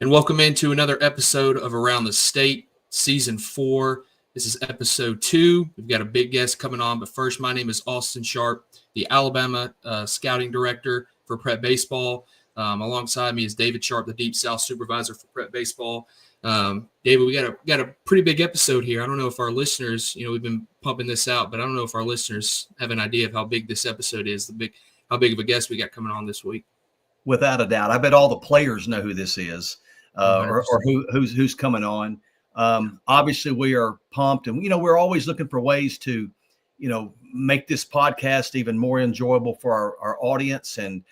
and welcome into another episode of Around the State, Season 4. This is Episode 2. We've got a big guest coming on, but first, my name is Austin Sharp, the Alabama Scouting Director for Prep Baseball. Alongside me is David Sharp, the Deep South Supervisor for Prep Baseball. David, we got a pretty big episode here. I don't know if our listeners, we've been pumping this out, but I don't know if our listeners have an idea of how big this episode is, how big of a guest we got coming on this week. Without a doubt. I bet all the players know who this is or who's coming on. Obviously, we are pumped, and, we're always looking for ways to, make this podcast even more enjoyable for our audience. And,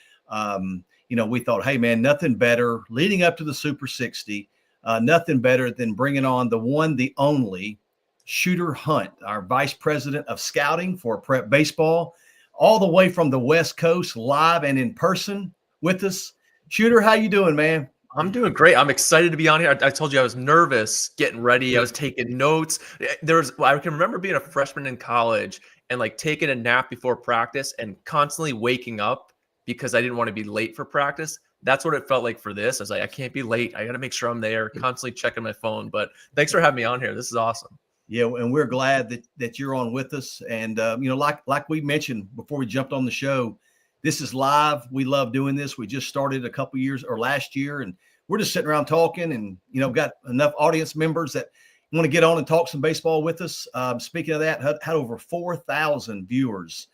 we thought, hey, man, nothing better leading up to the Super 60, nothing better than bringing on the one, the only Shooter Hunt, our Vice President of Scouting for Prep Baseball, all the way from the West Coast, live and in person with us. Shooter, how you doing, man? I'm doing great. I'm excited to be on here. I told you I was nervous getting ready. I was taking notes. I can remember being a freshman in college and taking a nap before practice and constantly waking up because I didn't want to be late for practice. That's what it felt like for this. I was like, I can't be late. I got to make sure I'm there, constantly checking my phone. But thanks for having me on here. This is awesome. Yeah, and we're glad that you're on with us. And, like we mentioned before we jumped on the show, this is live. We love doing this. We just started a couple years or last year, and we're just sitting around talking and, got enough audience members that want to get on and talk some baseball with us. Speaking of that, had over 4,000 viewers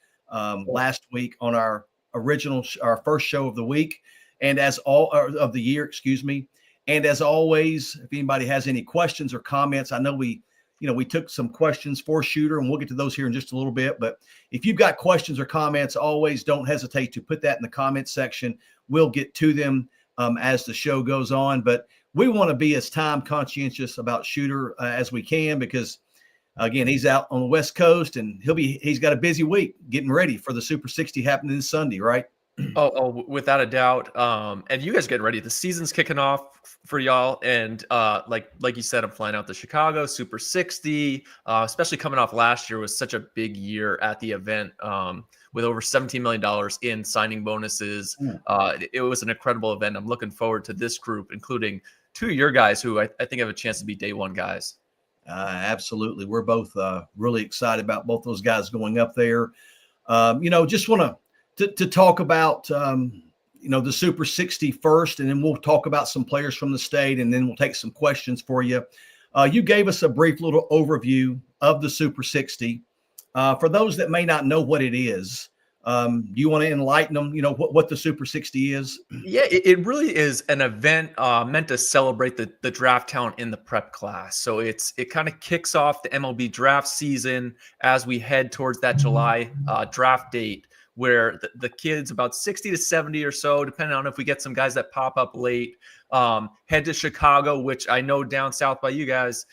last week on our first show of the week and of the year, excuse me. And as always, if anybody has any questions or comments, I know we took some questions for Shooter, and we'll get to those here in just a little bit. But if you've got questions or comments, always don't hesitate to put that in the comments section. We'll get to them as the show goes on. But we want to be as time conscientious about Shooter as we can because, again, he's out on the West Coast, and he's got a busy week getting ready for the Super 60 happening this Sunday, right? Oh, without a doubt. And you guys getting ready. The season's kicking off for y'all. And like you said, I'm flying out to Chicago, Super 60, especially coming off last year was such a big year at the event with over $17 million in signing bonuses. It was an incredible event. I'm looking forward to this group, including two of your guys who I think have a chance to be day one guys. Absolutely. We're both really excited about both those guys going up there. Just want to talk about, the Super 60 first, and then we'll talk about some players from the state, and then we'll take some questions for you. You gave us a brief little overview of the Super 60. For those that may not know what it is, do you want to enlighten them, what the Super 60 is? Yeah, it really is an event meant to celebrate the draft talent in the prep class. So it kind of kicks off the MLB draft season as we head towards that July draft date, where the kids, about 60 to 70 or so, depending on if we get some guys that pop up late, head to Chicago, which I know down south by you guys.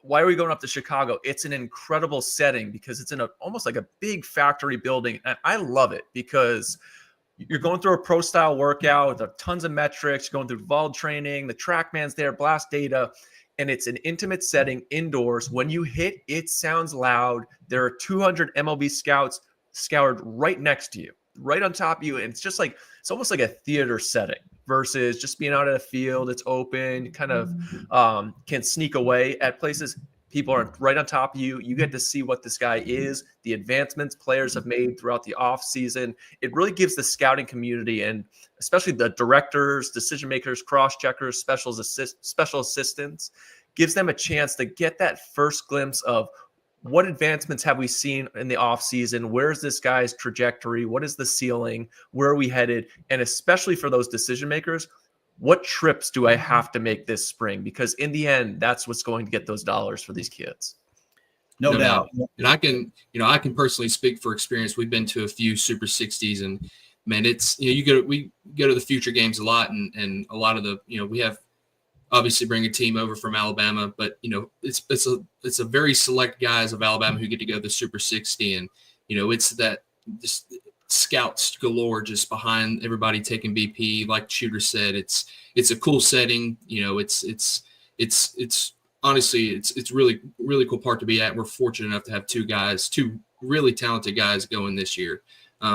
Why are we going up to Chicago? It's an incredible setting because it's in almost like a big factory building. And I love it because you're going through a pro style workout with tons of metrics, you're going through VALD training, the TrackMan's there, blast data, and it's an intimate setting indoors. When you hit, it sounds loud. There are 200 MLB scouts scoured right next to you, right on top of you. And it's almost like a theater setting versus just being out at a field. It's open, you kind of can sneak away at places. People are right on top of you. You get to see what this guy is, the advancements players have made throughout the off season. It really gives the scouting community, and especially the directors, decision makers, cross checkers, special assistants, gives them a chance to get that first glimpse of what advancements have we seen in the offseason? Where's this guy's trajectory? What is the ceiling? Where are we headed? And especially for those decision makers, what trips do I have to make this spring? Because in the end, that's what's going to get those dollars for these kids. No doubt. And I can personally speak for experience. We've been to a few Super 60s, and man, it's, we go to the future games a lot, and a lot of the, we have obviously bring a team over from Alabama, but it's a very select guys of Alabama who get to go to the Super 60, and it's that just scouts galore just behind everybody taking BP. Like Shooter said, it's a cool setting. It's honestly it's really really cool part to be at. We're fortunate enough to have two really talented guys going this year.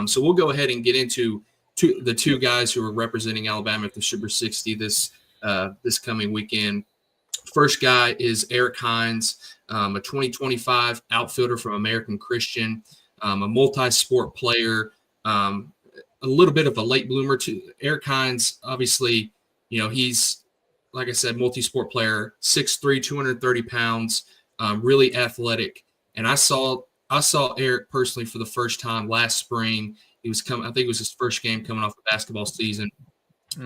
So we'll go ahead and get into the two guys who are representing Alabama at the Super 60 this this coming weekend. First guy is Eric Hines, a 2025 outfielder from American Christian, a multi-sport player, a little bit of a late bloomer too. Eric Hines, obviously, he's, like I said, multi-sport player, 6'3", 230 pounds, really athletic. And I saw Eric personally for the first time last spring. He was I think it was his first game coming off the basketball season.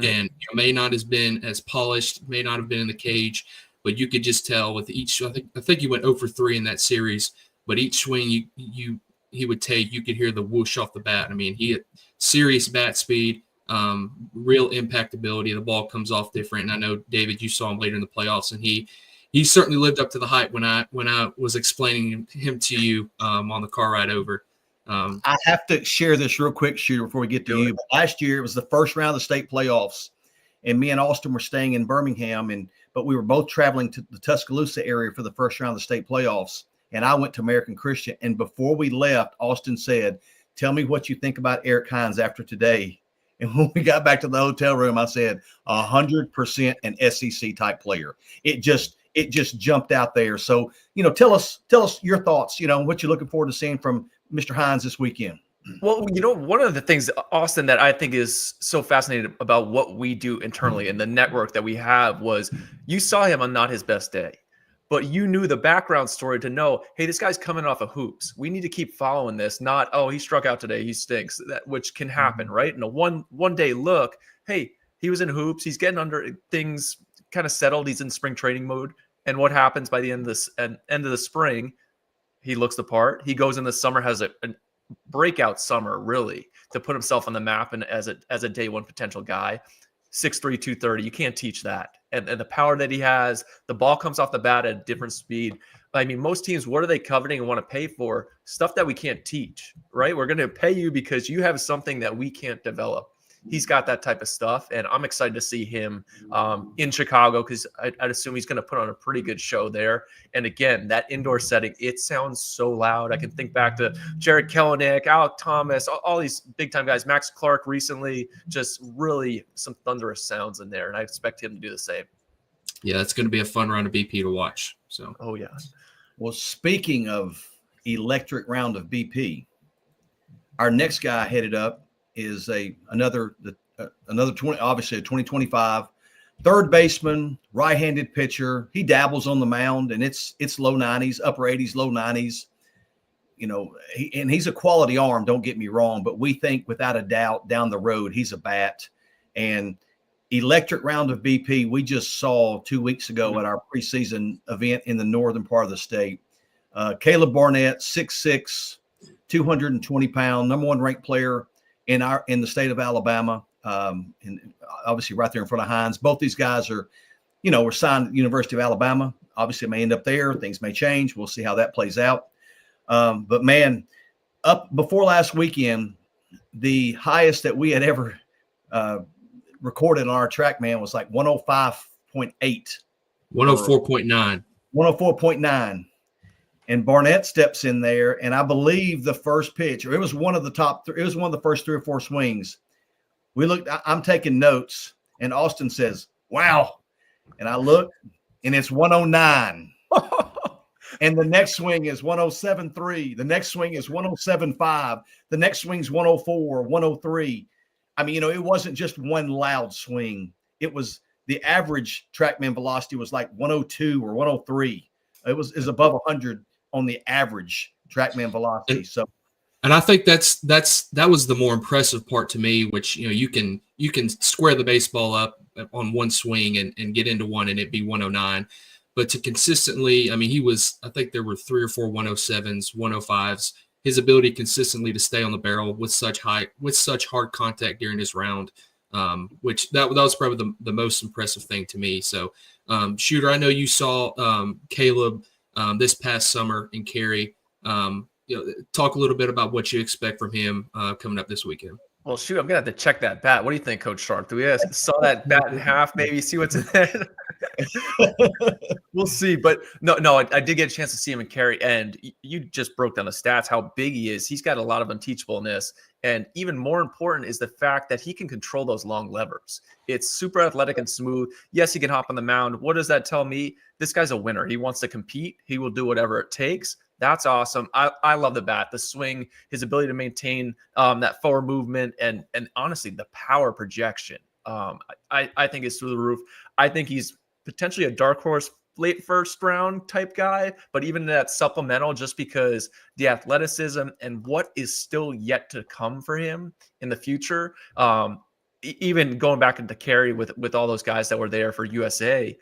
And may not have been as polished, may not have been in the cage, but you could just tell with each. I think he went 0 for 3 in that series. But each swing he would take, you could hear the whoosh off the bat. I mean, he had serious bat speed, real impact ability. The ball comes off different. And I know, David, you saw him later in the playoffs, and he certainly lived up to the hype when I was explaining him to you on the car ride over. I have to share this real quick, Shooter, before we get to you. But last year, it was the first round of the state playoffs, and me and Austin were staying in Birmingham, but we were both traveling to the Tuscaloosa area for the first round of the state playoffs. And I went to American Christian. And before we left, Austin said, "Tell me what you think about Eric Hines after today." And when we got back to the hotel room, I said, 100% an SEC type player. It just jumped out there. So, tell us your thoughts, what you're looking forward to seeing from Mr. Hines this weekend. Well, one of the things, Austin, that I think is so fascinating about what we do internally and the network that we have was you saw him on not his best day, but you knew the background story to know, hey, this guy's coming off of hoops. We need to keep following this, not, oh, he struck out today, he stinks, which can happen, right? And a one day look, hey, he was in hoops, he's getting under things kind of settled, he's in spring training mode. And what happens by the end of the spring? He looks the part. He goes in the summer, has a breakout summer, really, to put himself on the map and as a day one potential guy. 6'3", 230. You can't teach that. And the power that he has, the ball comes off the bat at a different speed. I mean, most teams, what are they coveting and want to pay for? Stuff that we can't teach, right? We're going to pay you because you have something that we can't develop. He's got that type of stuff, and I'm excited to see him in Chicago because I'd assume he's going to put on a pretty good show there. And again, that indoor setting, it sounds so loud. I can think back to Jared Kelenic, Alec Thomas, all these big-time guys, Max Clark recently, just really some thunderous sounds in there, and I expect him to do the same. Yeah, it's going to be a fun round of BP to watch. So, oh, yeah. Well, speaking of electric round of BP, our next guy headed up is another 20, obviously a 2025 third baseman, right-handed pitcher. He dabbles on the mound, and it's low 90s, upper 80s, low 90s. And he's a quality arm, don't get me wrong, but we think without a doubt down the road he's a bat. And electric round of BP we just saw 2 weeks ago at our preseason event in the northern part of the state. Caleb Barnett, 6'6", 220 pound, number one ranked player in the state of Alabama, and obviously right there in front of Hines. Both these guys are, were signed at the University of Alabama. Obviously, it may end up there. Things may change. We'll see how that plays out. But man, up before last weekend, the highest that we had ever recorded on our TrackMan was like 105.8. 104.9. 104.9. And Barnett steps in there, and I believe the first pitch, or it was one of the first 3 or 4 swings. We looked, I'm taking notes, and Austin says, "Wow." And I look, and it's 109. And the next swing is 107.3. The next swing is 107.5. The next swing's 104, 103. I mean, it wasn't just one loud swing. It was the average TrackMan velocity was like 102 or 103. It was above 100 on the average TrackMan velocity. And I think that was the more impressive part to me, which you can square the baseball up on one swing and get into one and it be 109. But to consistently, I mean, I think there were 3 or 4 107s, 105s. His ability consistently to stay on the barrel with such hard contact during his round, which that was probably the most impressive thing to me. So, Shooter, I know you saw Caleb this past summer in Cary. Talk a little bit about what you expect from him coming up this weekend. Well, shoot, I'm gonna have to check that bat. What do you think, Coach Sharp? Do we saw that bat in half? Maybe see what's in there. We'll see. But no, I did get a chance to see him in Cary, and you just broke down the stats. How big he is. He's got a lot of unteachableness, And even more important is the fact that he can control those long levers. It's super athletic and smooth. Yes, he can hop on the mound. What does that tell me? This guy's a winner. He wants to compete. He will do whatever it takes. That's awesome. I love the bat, the swing, his ability to maintain that forward movement, and honestly, the power projection. I think is through the roof. I think he's potentially a dark horse late first round type guy, but even that supplemental, just because the athleticism and what is still yet to come for him in the future. Even going back into Carey with all those guys that were there for USA,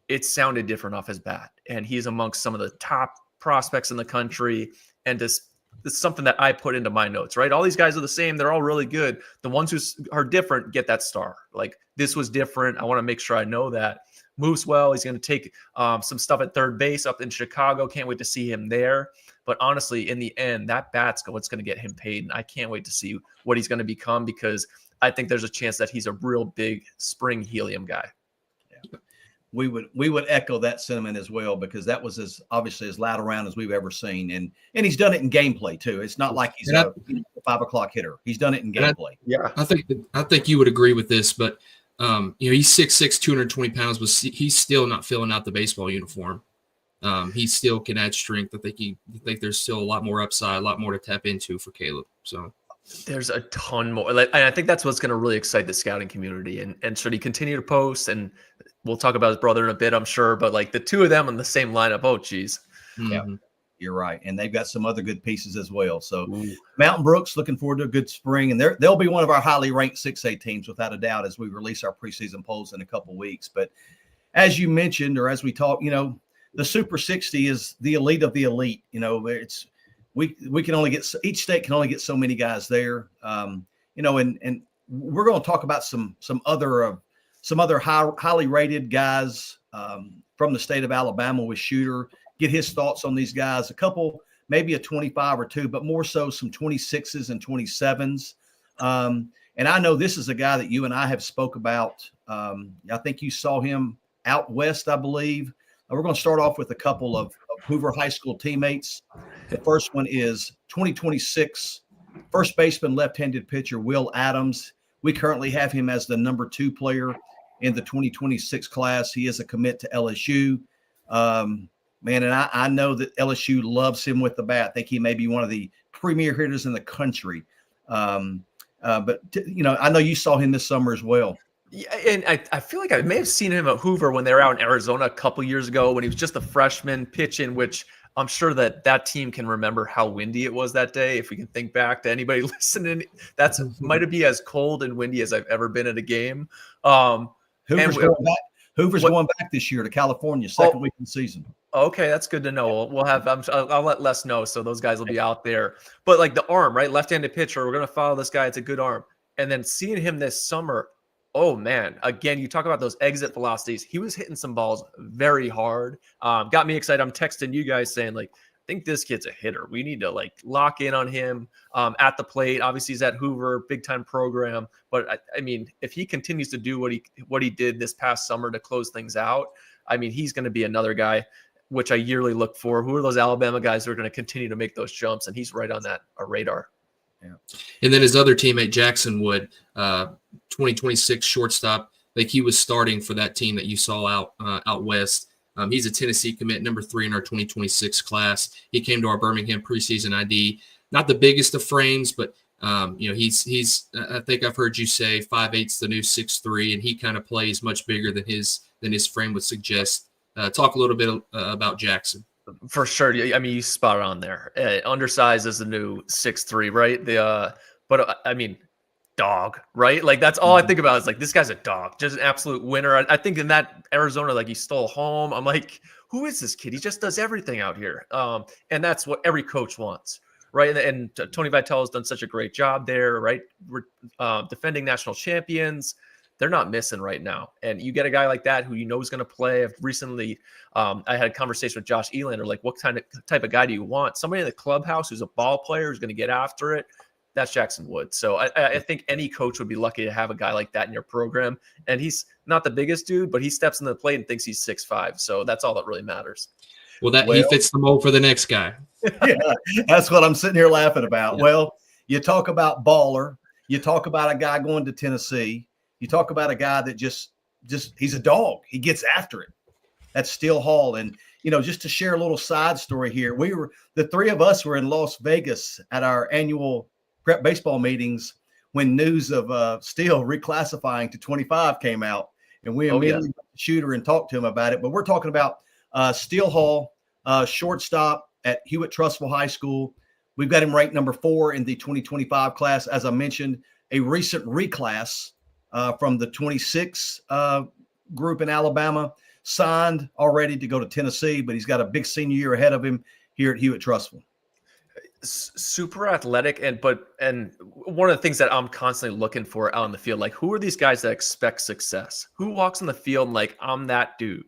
it sounded different off his bat, and he's amongst some of the top prospects in the country. And just it's something that I put into my notes, right? All these guys are the same. They're all really good. The ones who are different get that star. Like, this was different. I want to make sure I know that. Moves well. He's going to take some stuff at third base up in Chicago. Can't wait to see him there. But honestly, in the end, that bat's what's going to get him paid. And I can't wait to see what he's going to become, because I think there's a chance that he's a real big spring helium guy. Yeah. We would echo that sentiment as well, because that was obviously as loud around as we've ever seen. And he's done it in gameplay too. It's not like he's a 5 o'clock hitter. He's done it in gameplay. Yeah. I think you would agree with this, but he's 6'6", 220 pounds, but he's still not filling out the baseball uniform. He still can add strength. I think there's still a lot more upside, a lot more to tap into for Caleb. So there's a ton more. And I think that's what's going to really excite the scouting community. And should he continue to post, and we'll talk about his brother in a bit, I'm sure, but like the two of them in the same lineup, oh geez. Mm-hmm. Yeah. You're right. And they've got some other good pieces as well. So Mountain Brooks, looking forward to a good spring. And they'll be one of our highly ranked 6A teams without a doubt as we release our preseason polls in a couple of weeks. But as you mentioned, or as we talk, the Super 60 is the elite of the elite. We can only get, each state can only get so many guys there. And we're going to talk about some other highly rated guys from the state of Alabama with Shooter. Get his thoughts on these guys. A couple, maybe a 25 or two, but more so some 26s and 27s. And I know this is a guy that you and I have spoke about. I think you saw him out west, I believe. We're going to start off with a couple of Hoover High School teammates. The first one is 2026 first baseman, left-handed pitcher Will Adams. We currently have him as the number 2 player in the 2026 class. He is a commit to LSU. Man, and I know that LSU loves him with the bat. I think he may be one of the premier hitters in the country. But I know you saw him this summer as well. Yeah, and I feel like I may have seen him at Hoover when they were out in Arizona a couple years ago when he was just a freshman pitching, which I'm sure that team can remember how windy it was that day. If we can think back to anybody listening, that's might be as cold and windy as I've ever been at a game. Hoover's going back this year to California, second week of the season. Okay, that's good to know. We'll have. I'll let Les know, so those guys will be out there. But like the arm, right? Left-handed pitcher. We're gonna follow this guy. It's a good arm. And then seeing him this summer, oh man! Again, you talk about those exit velocities. He was hitting some balls very hard. Got me excited. I'm texting you guys saying like, I think this kid's a hitter. We need to like lock in on him at the plate. Obviously, he's at Hoover, big time program. But I mean, if he continues to do what he did this past summer to close things out, I mean, he's going to be another guy which I yearly look for. Who are those Alabama guys who are going to continue to make those jumps? And he's right on that radar. Yeah. And then his other teammate, Jackson Wood, 2026 shortstop, like he was starting for that team that you saw out west. He's a Tennessee commit, number 3 in our 2026 class. He came to our Birmingham preseason ID. Not the biggest of frames, but he's I think I've heard you say 5'8's the new 6'3", and he kind of plays much bigger than his frame would suggest. Talk a little bit about Jackson. For sure. I mean, you spot on there. Undersized is the new 6'3", right? But I mean, dog, right? Like that's all I think about is like, this guy's a dog, just an absolute winner. I think in that Arizona, like he stole home. I'm like, who is this kid? He just does everything out here. And that's what every coach wants, right? And Tony Vitello has done such a great job there, right? We're defending national champions. They're not missing right now. And you get a guy like that who you know is going to play. I've recently, I had a conversation with Josh Elander, like what type of guy do you want? Somebody in the clubhouse who's a ball player who's going to get after it. That's Jackson Wood. So I think any coach would be lucky to have a guy like that in your program. And he's not the biggest dude, but he steps in the plate and thinks he's 6'5". So that's all that really matters. Well, he fits the mold for the next guy. Yeah, that's what I'm sitting here laughing about. Yeah. Well, You talk about baller. You talk about a guy going to Tennessee. You talk about a guy that just he's a dog. He gets after it. That's Steele Hall. And, just to share a little side story here, the three of us were in Las Vegas at our annual prep baseball meetings when news of Steele reclassifying to 25 came out. And we immediately went to Shooter and talked to him about it. But we're talking about Steele Hall, shortstop at Hewitt-Trussville High School. We've got him ranked number 4 in the 2025 class. As I mentioned, a recent reclass from the 26 group in Alabama, signed already to go to Tennessee, but he's got a big senior year ahead of him here at Hewitt-Trussville. Super athletic, and one of the things that I'm constantly looking for out on the field, like, who are these guys that expect success? Who walks on the field and like, I'm that dude?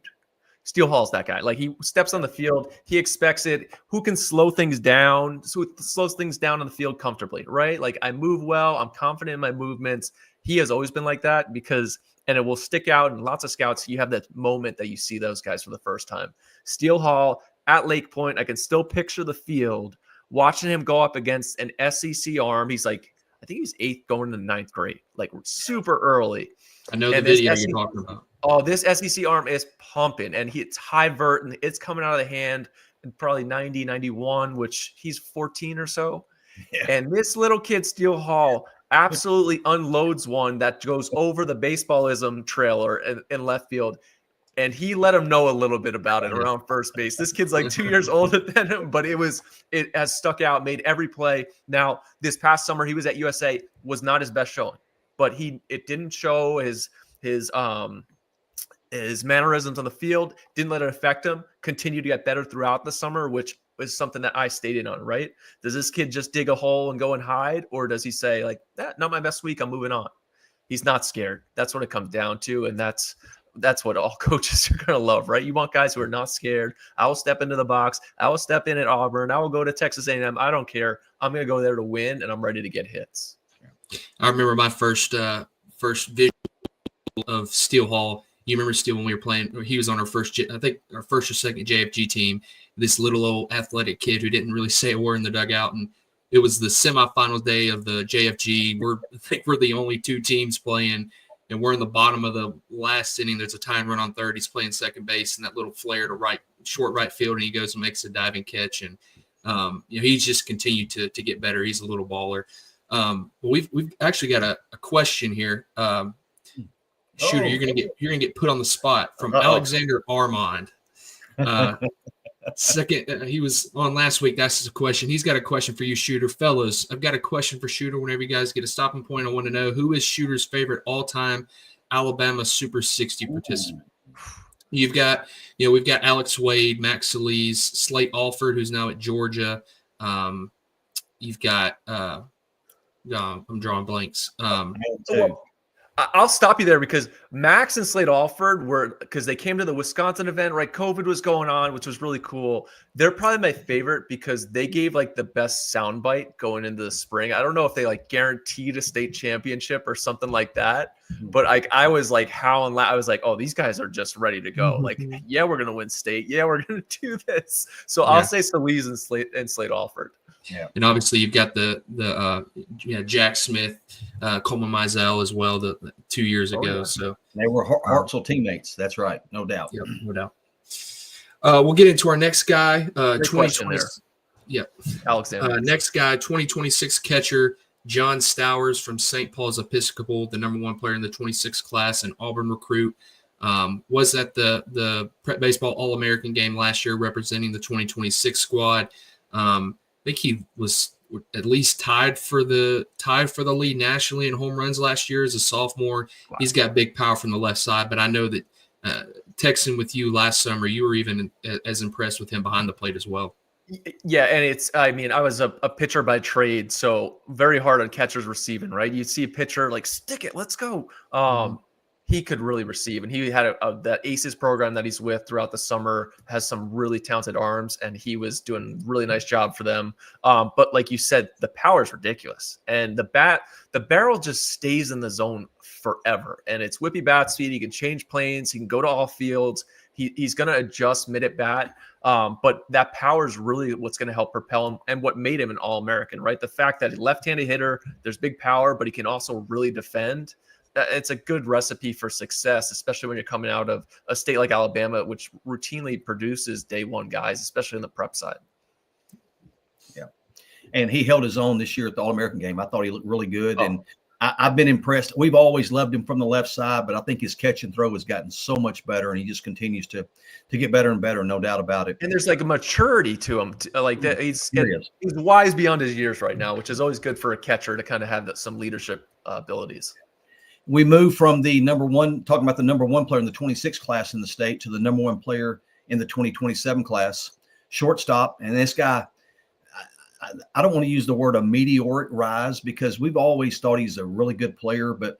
Steele Hall's that guy. Like, he steps on the field, he expects it. Who can slows things down on the field comfortably, right? Like, I move well, I'm confident in my movements. He has always been like that and it will stick out. And lots of scouts, you have that moment that you see those guys for the first time. Steele Hall at Lake Point, I can still picture the field, watching him go up against an SEC arm. He's like, I think he's 8th going into 9th grade, like super early. I know the video you're talking about. Oh, this SEC arm is pumping, and it's high vert, and it's coming out of the hand, and probably 90, 91, which he's 14 or so. Yeah. And this little kid, Steele Hall, absolutely unloads one that goes over the baseballism trailer in left field. And he let him know a little bit about it around first base. This kid's like 2 years older than him, but it has stuck out, made every play. Now, this past summer, he was at USA, was not his best showing, but it didn't show his mannerisms on the field, didn't let it affect him, continued to get better throughout the summer, which is something that I stayed in on, right? Does this kid just dig a hole and go and hide? Or does he say, like, not my best week, I'm moving on? He's not scared. That's what it comes down to. And that's what all coaches are going to love, right? You want guys who are not scared. I will step into the box. I will step in at Auburn. I will go to Texas A&M. I don't care. I'm going to go there to win, and I'm ready to get hits. I remember my first visual of Steele Hall. You remember Steele when we were playing? He was on our first or second JFG team. This little old athletic kid who didn't really say a word in the dugout, and it was the semifinal day of the JFG. I think we're the only 2 teams playing, and we're in the bottom of the last inning. There's a time run on third. He's playing second base, and that little flare to short right field, and he goes and makes a diving catch. And he's just continued to get better. He's a little baller. But we've actually got a question here. Shooter, you're gonna get put on the spot from Alexander Armand. Second, he was on last week. That's a question. He's got a question for you, Shooter. Fellas, I've got a question for Shooter. Whenever you guys get a stopping point, I want to know, who is Shooter's favorite all-time Alabama Super 60 participant? We've got Alex Wade, Max Salise, Slate Alford, who's now at Georgia. You've got I'm drawing blanks. I'll stop you there, because Max and Slade Alford because they came to the Wisconsin event, right? COVID was going on, which was really cool. They're probably my favorite because they gave like the best soundbite going into the spring. I don't know if they like guaranteed a state championship or something like that, but I was like howling loud. I was like, oh, these guys are just ready to go. Like, yeah, we're gonna win state. Yeah, we're gonna do this. So I'll say Salise and Slade Alford. Yeah, and obviously you've got the Jack Smith, Coleman Mizell as well, the 2 years ago. So they were Hartzell teammates. That's right, no doubt. Yep, no doubt. We'll get into our next guy. 2020. Yeah, Alexander. Next guy, 2026 catcher John Stowers from St. Paul's Episcopal, the number 1 player in the 26 class, an Auburn recruit. Was at the Prep Baseball All-American game last year, representing the 2026 squad. I think he was at least tied for the lead nationally in home runs last year as a sophomore. Wow. He's got big power from the left side, but I know that texting with you last summer, you were even as impressed with him behind the plate as well. Yeah, and I was a pitcher by trade, so very hard on catchers receiving, right? You see a pitcher like, stick it, let's go. He could really receive, and he had that ACES program that he's with throughout the summer, has some really talented arms, and he was doing a really nice job for them. But like you said, the power is ridiculous, and the barrel just stays in the zone forever, and it's whippy bat speed. He can change planes, he can go to all fields. He's going to adjust mid at bat. But that power is really what's going to help propel him and what made him an All-American, right? The fact that he's a left-handed hitter, there's big power, but he can also really defend. It's a good recipe for success, especially when you're coming out of a state like Alabama, which routinely produces day one guys, especially in the prep side. Yeah. And he held his own this year at the All-American game. I thought he looked really good. And I've been impressed. We've always loved him from the left side, but I think his catch and throw has gotten so much better, and he just continues to get better and better, no doubt about it. And there's like a maturity to him, like that. He's wise beyond his years right now, which is always good for a catcher to kind of have some leadership abilities. We moved from the number one, talking about the number one player in the 26 class in the state, to the number one player in the 2027 class, shortstop. And this guy, I don't want to use the word a meteoric rise, because we've always thought he's a really good player, but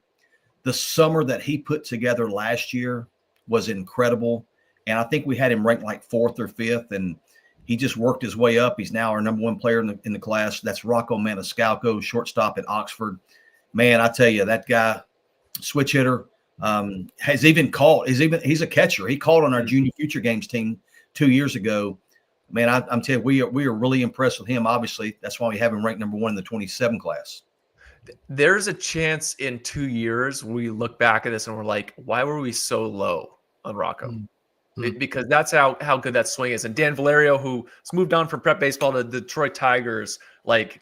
the summer that he put together last year was incredible. And I think we had him ranked like 4th or 5th, and he just worked his way up. He's now our number one player in the class. That's Rocco Maniscalco, shortstop at Oxford. Man, I tell you, that guy, switch hitter, has even called. He's a catcher. He called on our junior future games team 2 years ago. Man, I'm telling you, we are really impressed with him. Obviously, that's why we have him ranked number one in the 27 class. There's a chance in 2 years we look back at this and we're like, why were we so low on Rocco? Because that's how good that swing is. And Dan Valerio, who's moved on from prep baseball to the Detroit Tigers, like,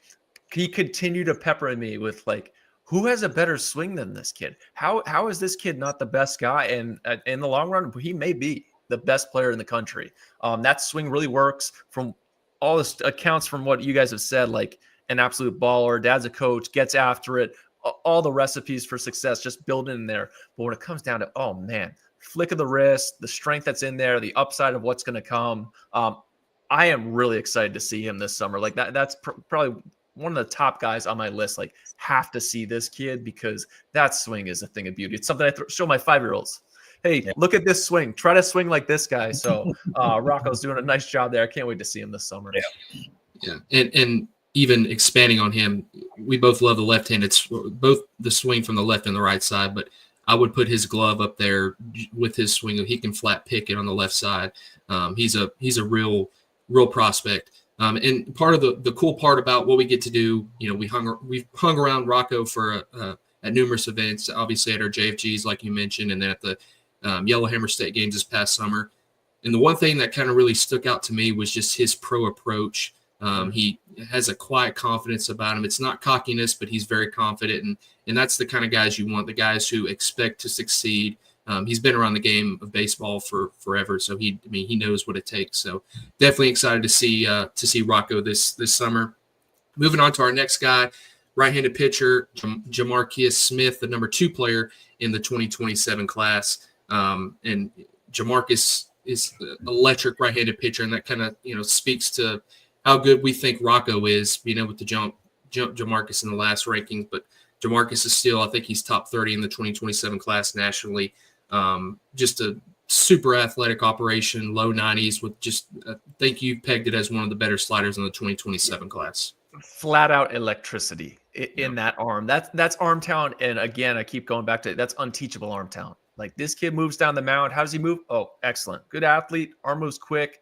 he continued to pepper me with like, who has a better swing than this kid? How is this kid not the best guy? And in the long run, he may be the best player in the country. That swing really works. From all the accounts from what you guys have said, like an absolute baller, dad's a coach, gets after it, all the recipes for success just built in there. But when it comes down to, oh man, flick of the wrist, the strength that's in there, the upside of what's going to come, I am really excited to see him this summer. Like that's probably one of the top guys on my list. Like, have to see this kid, because that swing is a thing of beauty. It's something I show my 5-year-olds. Hey, look at this swing. Try to swing like this guy. So Rocco's doing a nice job there. I can't wait to see him this summer. Yeah. And even expanding on him, we both love the left-handed, both the swing from the left and the right side, but I would put his glove up there with his swing. He can flat pick it on the left side. He's a real prospect. And part of the cool part about what we get to do, we've hung around Rocco for at numerous events, obviously at our JFGs, like you mentioned, and then at the Yellowhammer State games this past summer. And the one thing that kind of really stuck out to me was just his pro approach. He has a quiet confidence about him. It's not cockiness, but he's very confident. And that's the kind of guys you want, the guys who expect to succeed. He's been around the game of baseball for forever, so he knows what it takes. So definitely excited to see Rocco this summer. Moving on to our next guy, right-handed pitcher Jamarcus Smith, the number 2 player in the 2027 class. And Jamarcus is an electric right-handed pitcher, and that kind of speaks to how good we think Rocco is, being able to jump Jamarcus in the last rankings. But Jamarcus is still, I think he's top 30 in the 2027 class nationally. Just a super athletic operation, low 90s with just, I think you pegged it as one of the better sliders in the 2027 class. Flat out electricity in that arm. That's arm talent. And again, I keep going back to it. That's unteachable arm talent. Like, this kid moves down the mound. How does he move? Oh, excellent. Good athlete. Arm moves quick.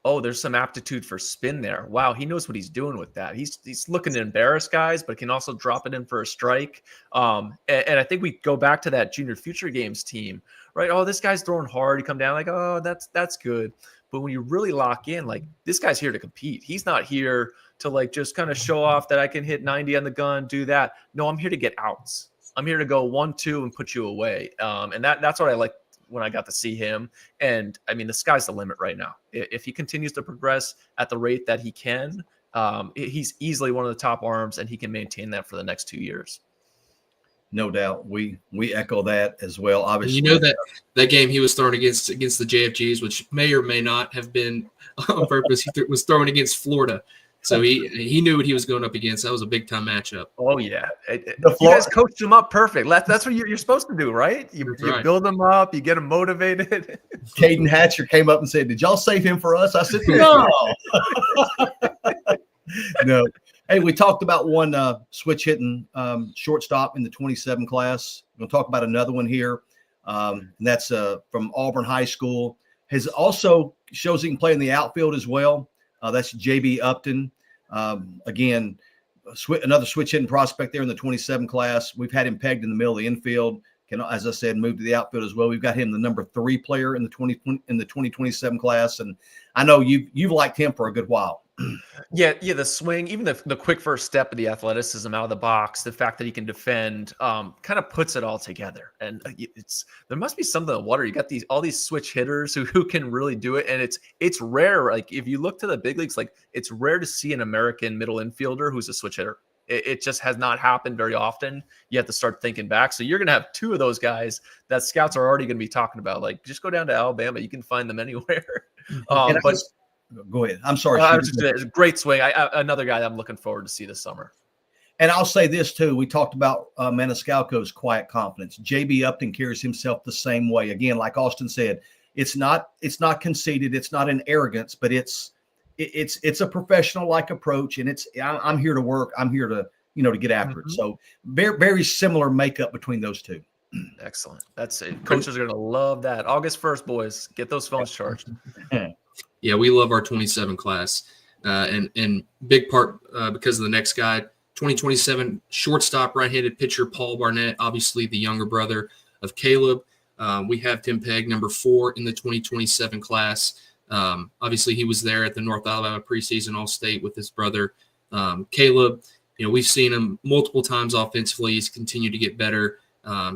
Oh, there's some aptitude for spin there. Wow, he knows what he's doing with that. He's looking to embarrass guys, but can also drop it in for a strike. And I think we go back to that junior future games team, right? Oh, this guy's throwing hard. You come down like, oh, that's good. But when you really lock in, like, this guy's here to compete. He's not here to like just kind of show off that I can hit 90 on the gun, do that. No, I'm here to get outs. I'm here to go 1-2 and put you away. And that's what I like when I got to see him. And I mean, the sky's the limit right now. If he continues to progress at the rate that he can, he's easily one of the top arms, and he can maintain that for the next 2 years. No doubt. We echo that as well. Obviously, that game he was throwing against the JFGs, which may or may not have been on purpose. He was throwing against Florida. So he knew what he was going up against. That was a big time matchup. Oh yeah, you guys coached him up perfect. That's what you're supposed to do, right? You build him up, you get him motivated. Caden Hatcher came up and said, "Did y'all save him for us?" I said, "No, no." Hey, we talked about one switch hitting shortstop in the 27 class. We're going to talk about another one here, and that's from Auburn High School. has also shows he can play in the outfield as well. That's JB Upton. Again, another switch hitting prospect there in the 27 class. We've had him pegged in the middle of the infield. Can, as I said, move to the outfield as well. We've got him the number 3 player in the 2027 class, and I know you've liked him for a good while. Yeah, the swing, even the quick first step of the athleticism out of the box, the fact that he can defend, kind of puts it all together. And there must be something in the water. You got all these switch hitters who can really do it, and it's rare. Like if you look to the big leagues, like it's rare to see an American middle infielder who's a switch hitter. It just has not happened very often. You have to start thinking back. So you're going to have 2 of those guys that scouts are already going to be talking about. Like, just go down to Alabama. You can find them anywhere. But go ahead. I'm sorry. It's a great swing. Another guy that I'm looking forward to see this summer. And I'll say this too. We talked about Maniscalco's quiet confidence. JB Upton carries himself the same way. Again, like Austin said, it's not conceited. It's not an arrogance, but it's a professional like approach. And I'm here to work. I'm here to get after it. So very, very similar makeup between those 2. Excellent. That's it. Coaches are going to love that. August 1st, boys, get those phones charged. Yeah, we love our 27 class, and big part because of the next guy, 2027 shortstop, right-handed pitcher Paul Barnett, obviously the younger brother of Caleb. We have Tim Pegg, number 4 in the 2027 class. Obviously, he was there at the North Alabama preseason All-State with his brother Caleb. We've seen him multiple times offensively. He's continued to get better.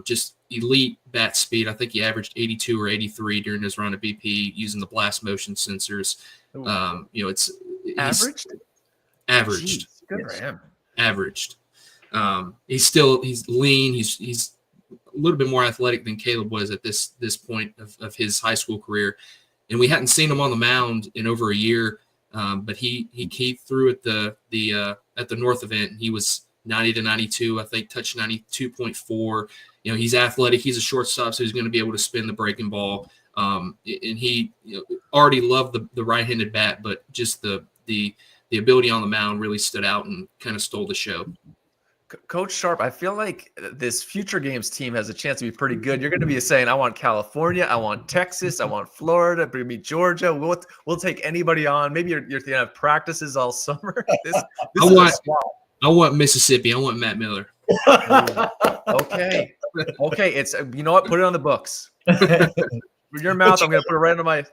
Just elite bat speed. I think he averaged 82 or 83 during his run at BP using the blast motion sensors. It's averaged. Jeez, good for him. Averaged. He's lean. He's a little bit more athletic than Caleb was at this point of his high school career, and we hadn't seen him on the mound in over a year. But he threw at the North event, and he was 90 to 92, I think, touched 92.4. He's athletic. He's a shortstop, so he's going to be able to spin the breaking ball. And he already loved the right-handed bat, but just the ability on the mound really stood out and kind of stole the show. Coach Sharp, I feel like this Future Games team has a chance to be pretty good. You're going to be saying, I want California, I want Texas, I want Florida, maybe Georgia. We'll take anybody on. Maybe you're going to have practices all summer. I want Mississippi. I want Matt Miller. Okay. It's you know what? Put it on the books. With your mouth, I'm going to put it right on my.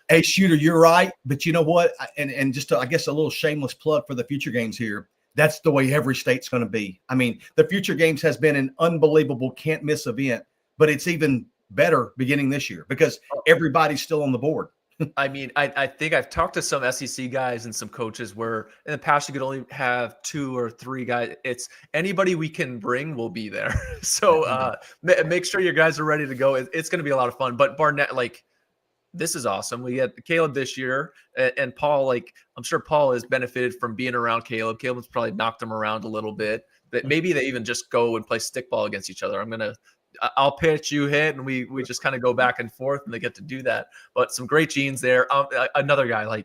Hey, Shooter, you're right. But you know what? And just I guess a little shameless plug for the Future Games here. That's the way every state's going to be. I mean, the Future Games has been an unbelievable can't miss event, but it's even better beginning this year because everybody's still on the board. I mean, I think I've talked to some SEC guys and some coaches where in the past you could only have 2 or 3 guys. It's anybody we can bring will be there. So make sure your guys are ready to go. It's going to be a lot of fun. But Barnett, this is awesome. We had Caleb this year and Paul, I'm sure Paul has benefited from being around Caleb. Caleb's probably knocked him around a little bit. But maybe they even just go and play stickball against each other. I'll pitch, you hit, and we just kind of go back and forth, and they get to do that. But some great genes there. Another guy,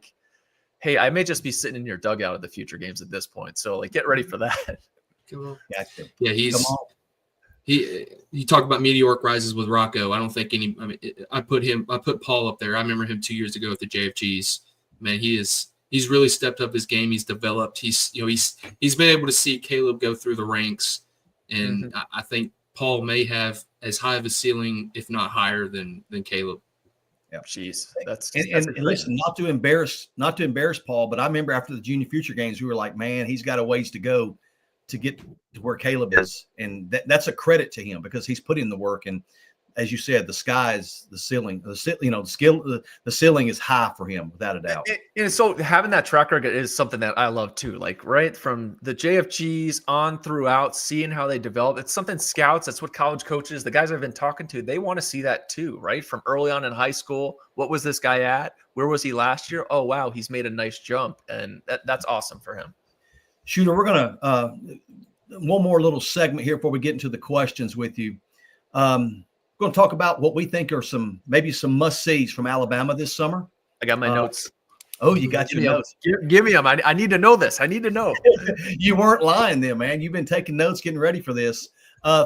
hey, I may just be sitting in your dugout at the Future Games at this point. So, get ready for that. Yeah, you talk about meteoric rises with Rocco. I don't think I put Paul up there. I remember him 2 years ago at the JFGs. Man, he's really stepped up his game. He's developed. He's been able to see Caleb go through the ranks, and I think Paul may have as high of a ceiling, if not higher, than Caleb. Yeah, jeez, that's listen, not to embarrass Paul, but I remember after the Junior Future Games, we were like, man, he's got a ways to go to get to where Caleb is, and that's a credit to him because he's put in the work. And as you said, the sky's the ceiling. The ceiling is high for him without a doubt. And so having that track record is something that I love too. Right from the JFGs on throughout, seeing how they develop. It's something scouts. That's what college coaches, the guys I've been talking to, they want to see that too. Right from early on in high school, what was this guy at? Where was he last year? Oh wow, he's made a nice jump, and that's awesome for him. Shooter, we're gonna one more little segment here before we get into the questions with you. We're going to talk about what we think are maybe some must-sees from Alabama this summer. I got my notes. Oh, you got your notes. Give me them. I need to know this. I need to know. You weren't lying then, man. You've been taking notes, getting ready for this.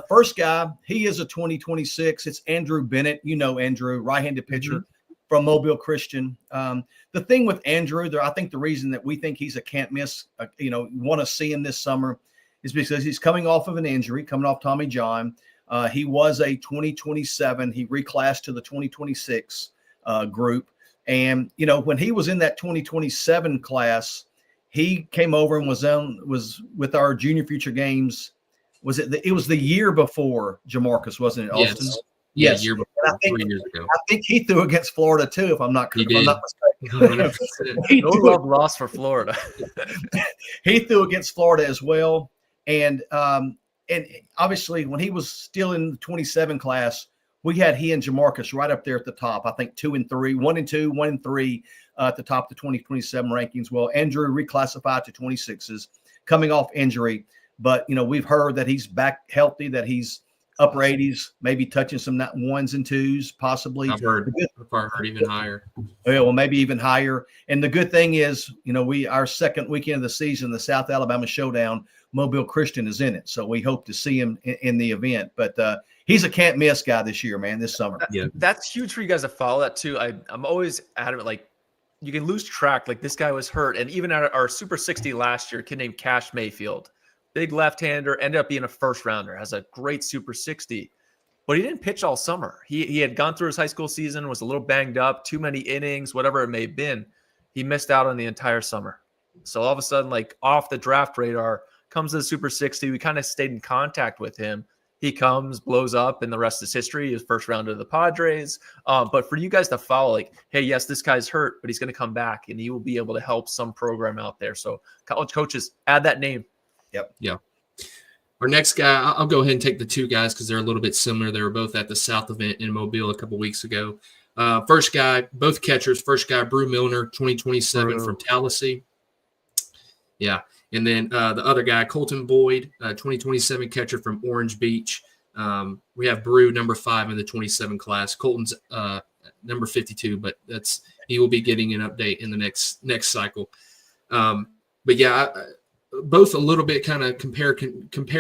First guy, he is a 2026. It's Andrew Bennett. You know Andrew, right-handed pitcher from Mobile Christian. The thing with Andrew, I think the reason that we think he's a can't miss, want to see him this summer is because he's coming off of an injury, coming off Tommy John. He was a 2027. He reclassed to the 2026 group. And, when he was in that 2027 class, he came over and was with our Junior Future Games. It was the year before Jamarcus, wasn't it, Austin? Yes. Yes. Year before, 3 years ago. I think he threw against Florida too, if I'm not mistaken. 100%. No love lost for Florida. He threw against Florida as well. And obviously when he was still in the 27 class, we had he and Jamarcus right up there at the top. I think 2 and 3, 1 and 2, 1 and 3 at the top of the 2027 rankings. Well, Andrew reclassified to 26s, coming off injury. But, we've heard that he's back healthy, that he's upper 80s, maybe touching some 1s and 2s, possibly. I've heard even higher. Well, maybe even higher. And the good thing is, our second weekend of the season, the South Alabama Showdown, Mobile Christian is in it. So we hope to see him in the event. But he's a can't miss guy this year, man, this summer. Yeah. That's huge for you guys to follow that too. I'm always adamant, like you can lose track. Like this guy was hurt. And even at our Super 60 last year, a kid named Cash Mayfield, big left-hander, ended up being a first-rounder, has a great Super 60. But he didn't pitch all summer. He had gone through his high school season, was a little banged up, too many innings, whatever it may have been. He missed out on the entire summer. So all of a sudden, like off the draft radar, comes to the Super 60. We kind of stayed in contact with him. He comes, blows up, and the rest is history. His first round of the Padres. But for you guys to follow, like, hey, yes, this guy's hurt, but he's going to come back, and he will be able to help some program out there. So college coaches, add that name. Yep. Yeah. Our next guy, I'll go ahead and take the two guys because they're a little bit similar. They were both at the South event in Mobile a couple weeks ago. First guy, both catchers. First guy, Brew Milner, 2027 from Tallahassee. Yeah. And then the other guy, Colton Boyd, 2027 catcher from Orange Beach. We have Brew, number 5 in the 27 class. Colton's number 52, but he will be getting an update in the next cycle. But yeah, both a little bit kind of compare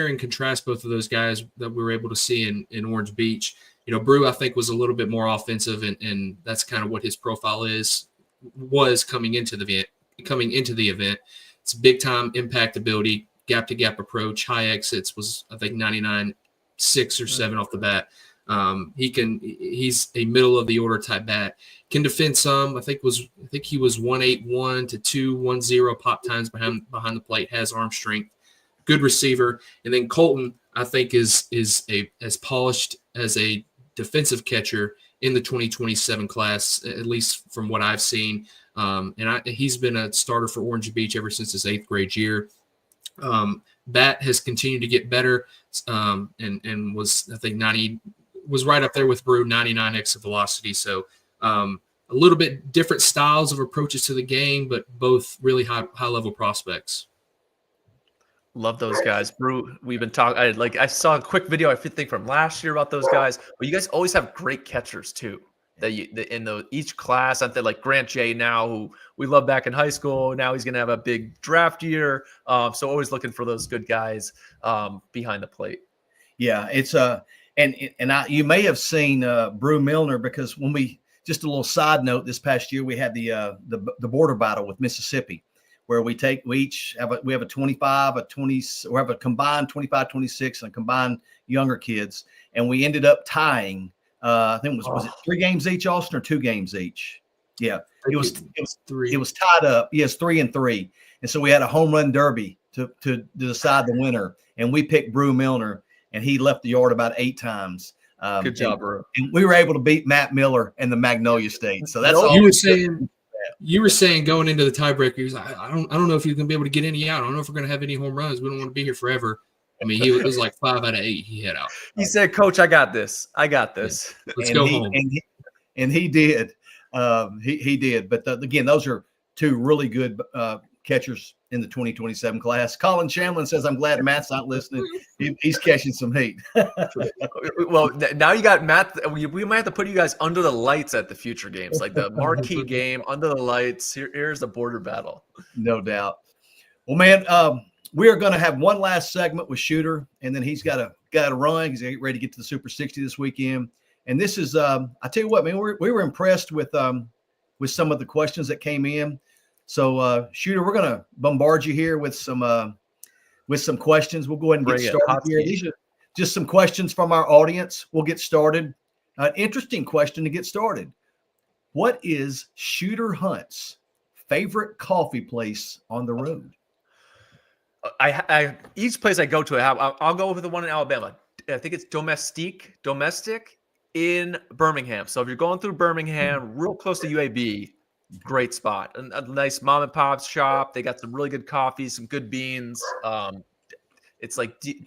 and contrast both of those guys that we were able to see in Orange Beach. Brew, I think, was a little bit more offensive, and that's kind of what his profile was coming into the event. It's big time impact ability, gap to gap approach, high exits was, I think, 99.6 or 7 off the bat. He's a middle of the order type bat. Can defend some. I think he was 181 to 210 pop times behind the plate. Has arm strength. Good receiver. And then Colton, I think, is as polished as a defensive catcher in the 2027 class, at least from what I've seen. He's been a starter for Orange Beach ever since his 8th grade year. Bat has continued to get better, and was, I think, was right up there with Brew, 99 exit velocity. So a little bit different styles of approaches to the game, but both really high level prospects. Love those guys. Brew, we've been talking. I saw a quick video, I think, from last year about those guys. But you guys always have great catchers too. Each class, I think, like Grant J now, who we love back in high school. Now he's going to have a big draft year. So always looking for those good guys behind the plate. Yeah, it's you may have seen Brew Milner, because when just a little side note, this past year we had the border battle with Mississippi, where we have a 25, a 20, we have a combined 25, 26, and a combined younger kids, and we ended up tying. I think was it 3 games each, Austin, or 2 games each? Yeah, it was 3. It was tied up. Yes, 3 and 3, and so we had a home run derby to decide the winner, and we picked Brew Milner, and he left the yard about 8 times. Good job, Brew. And we were able to beat Matt Miller and the Magnolia State. So that's all. You were saying going into the tiebreakers, I don't know if you're going to be able to get any out. I don't know if we're going to have any home runs. We don't want to be here forever. I mean, it was like 5 out of 8 he hit out. He said, "Coach, I got this. I got this." Yeah. Let's go home. And he did. He did. But again, those are 2 really good catchers in the 2027 class. Colin Shamlin says, "I'm glad Matt's not listening. He's catching some heat." Well, now you got Matt. We might have to put you guys under the lights at the future games, like the marquee game under the lights. Here's the border battle. No doubt. Well, man, we are going to have one last segment with Shooter, and then he's got to run. He's ready to get to the Super 60 this weekend. And this is, I tell you what, man, we were impressed with some of the questions that came in. So, Shooter, we're going to bombard you here with some questions. We'll go ahead and get started here. These are just some questions from our audience. We'll get started. An interesting question to get started. What is Shooter Hunt's favorite coffee place on the road? I each place I go to, I'll go with the one in Alabama. I think it's Domestic in Birmingham. So if you're going through Birmingham, real close to UAB, great spot. A nice mom and pop shop. They got some really good coffee, some good beans. It's like Tique.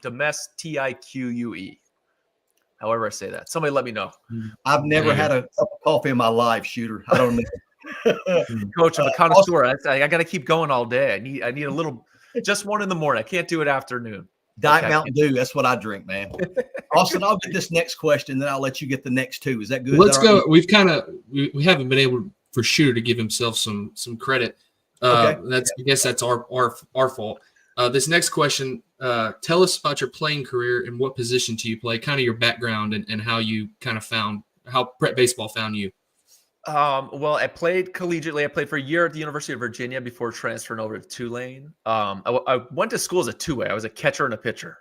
However I say that. Somebody let me know. I've never had a cup of coffee in my life, Shooter. I don't know. Coach, I'm a connoisseur. I got to keep going all day. I need a little, just one in the morning. I can't do it afternoon. Diet Mountain Dew. That's what I drink, man. Austin, I'll get this next question, then I'll let you get the next two. Is that good? Let's go. Right? We've we haven't been able for Shooter to give himself some credit. I guess that's our fault. This next question, tell us about your playing career and what position do you play, kind of your background and how you kind of how prep baseball found you. Well, I played collegiately. I played for a year at the University of Virginia before transferring over to Tulane. I went to school as a two-way. I was a catcher and a pitcher.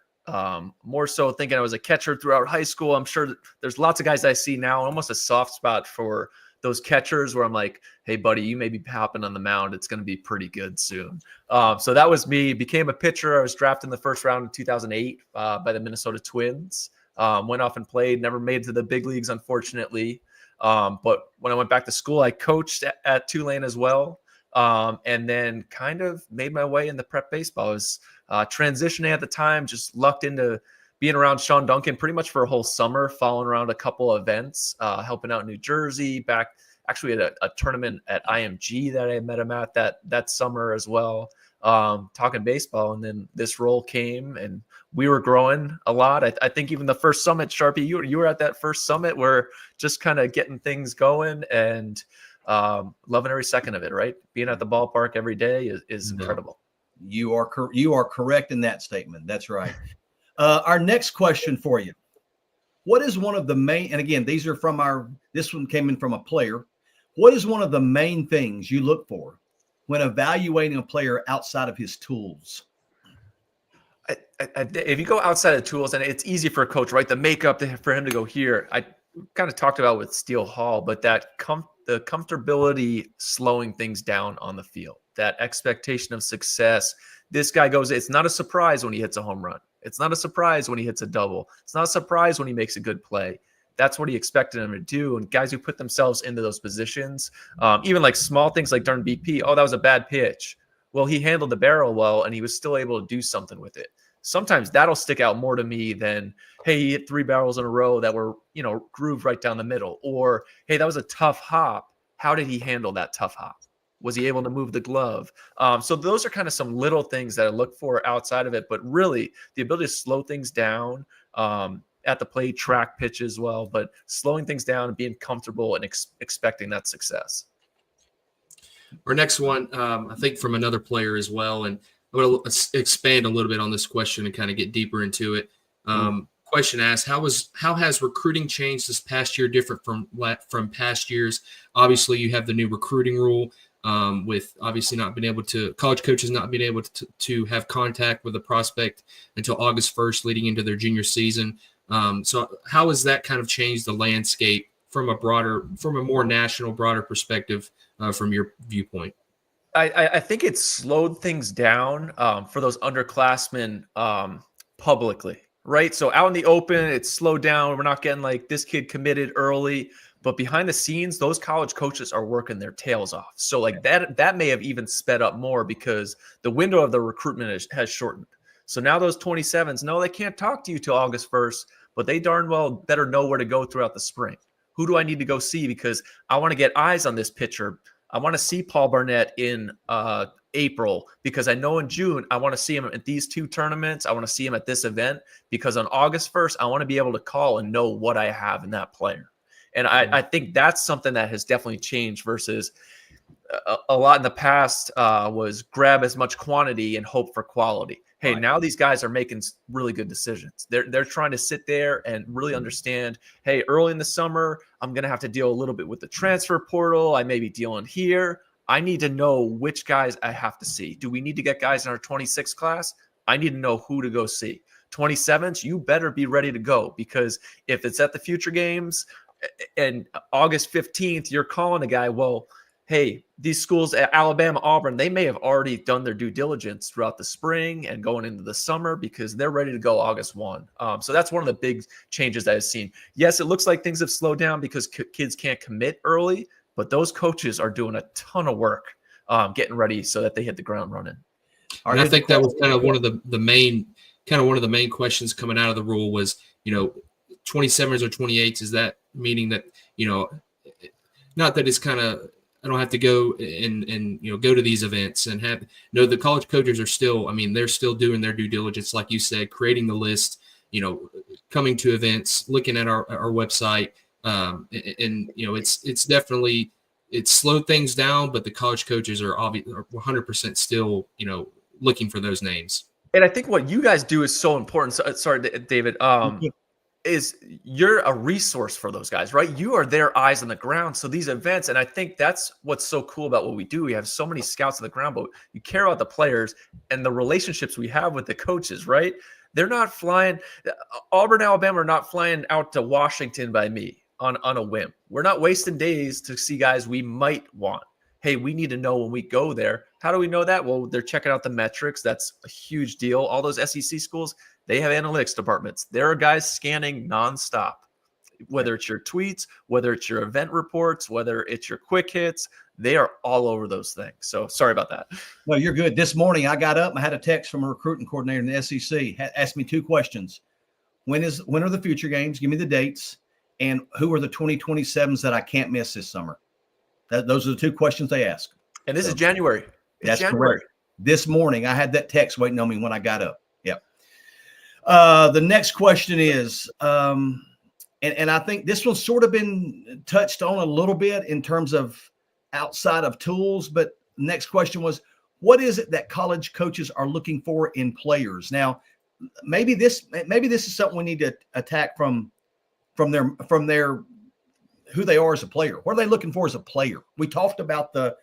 More so thinking I was a catcher throughout high school. I'm sure that there's lots of guys I see now, almost a soft spot for those catchers where I'm like, hey, buddy, you may be hopping on the mound. It's going to be pretty good soon. So that was me. Became a pitcher. I was drafted in the first round in 2008 by the Minnesota Twins. Went off and played. Never made it to the big leagues, unfortunately. But when I went back to school, I coached at Tulane as well. And then kind of made my way into prep baseball. I was transitioning at the time, just lucked into being around Sean Duncan pretty much for a whole summer, following around a couple of events, helping out in New Jersey, back actually at a tournament at IMG that I met him at that summer as well, talking baseball. And then this role came and we were growing a lot. I think even the first summit, Sharpie, you were at that first summit where just kind of getting things going and loving every second of it, right? Being at the ballpark every day is incredible. You are correct in that statement. That's right. Our next question for you. What is one of the main, and again, these are from this one came in from a player. What is one of the main things you look for when evaluating a player outside of his tools? If you go outside of tools, and it's easy for a coach, right? The makeup for him to go here. I kind of talked about with Steele Hall, but the comfortability slowing things down on the field, that expectation of success. This guy goes, it's not a surprise when he hits a home run. It's not a surprise when he hits a double. It's not a surprise when he makes a good play. That's what he expected him to do. And guys who put themselves into those positions, even like small things like during BP, oh, that was a bad pitch. Well, he handled the barrel well, and he was still able to do something with it. Sometimes that'll stick out more to me than, hey, he hit 3 barrels in a row that were, grooved right down the middle. Or, hey, that was a tough hop. How did he handle that tough hop? Was he able to move the glove? So those are kind of some little things that I look for outside of it. But really, the ability to slow things down at the plate, track pitches well, but slowing things down and being comfortable and expecting that success. Our next one, I think from another player as well, and I'm going to expand a little bit on this question and kind of get deeper into it. Question asked, how has recruiting changed this past year different from past years? Obviously, you have the new recruiting rule with obviously not being able to – college coaches not being able to have contact with a prospect until August 1st leading into their junior season. So how has that kind of changed the landscape from a more national, broader perspective from your viewpoint? I think it slowed things down for those underclassmen publicly, right? So out in the open, it's slowed down. We're not getting like this kid committed early, but behind the scenes, those college coaches are working their tails off. So like that may have even sped up more because the window of the recruitment has shortened. So now those 27s, no, they can't talk to you till August 1st, but they darn well better know where to go throughout the spring. Who do I need to go see? Because I want to get eyes on this pitcher. I want to see Paul Barnett in April because I know in June I want to see him at these 2 tournaments. I want to see him at this event because on August 1st, I want to be able to call and know what I have in that player. And I think that's something that has definitely changed versus a lot in the past was grab as much quantity and hope for quality. hey, Right. now these guys are making really good decisions. They're trying to sit there and really understand, hey, early in the summer, I'm going to have to deal a little bit with the transfer portal. I may be dealing here. I need to know which guys I have to see. Do we need to get guys in our 26 class? I need to know who to go see. 27s, you better be ready to go, because if it's at the future games and August 15th, you're calling a guy, well, hey, these schools at Alabama, Auburn, they may have already done their due diligence throughout the spring and going into the summer because they're ready to go August 1. So that's one of the big changes that I've seen. Yes, it looks like things have slowed down because kids can't commit early, but those coaches are doing a ton of work getting ready so that they hit the ground running. And I think that was kind of one of the main questions coming out of the rule was, 27s or 28s. Is that meaning that, not that it's kind of, I don't have to go and go to these events and have the college coaches are still, they're still doing their due diligence, like you said, creating the list, coming to events, looking at our website, and it's definitely, it's slowed things down, but the college coaches are 100% still looking for those names. And I think what you guys do is so important. So, sorry, David. Is you're a resource for those guys, right? You are their eyes on the ground. So these events, and I think that's what's so cool about what we do. We have so many scouts on the ground, but you care about the players and the relationships we have with the coaches, right? They're not flying. Auburn, Alabama are not flying out to Washington by me on a whim. We're not wasting days to see guys we might want. Hey, we need to know when we go there. How do we know that? Well, they're checking out the metrics. That's a huge deal. All those SEC schools, they have analytics departments. There are guys scanning nonstop, whether it's your tweets, whether it's your event reports, whether it's your quick hits. They are all over those things. So sorry about that. No, you're good. This morning I got up and I had a text from a recruiting coordinator in the SEC. Asked me 2 questions. When are the future games? Give me the dates. And who are the 2027s that I can't miss this summer? Those are the 2 questions they ask. And this is January. That's January. correct. This morning I had that text waiting on me when I got up. Yep. The next question is, and I think this one's sort of been touched on a little bit in terms of outside of tools, but the next question was, what is it that college coaches are looking for in players? Now, maybe this is something we need to attack from their who they are as a player. What are they looking for as a player? We talked about the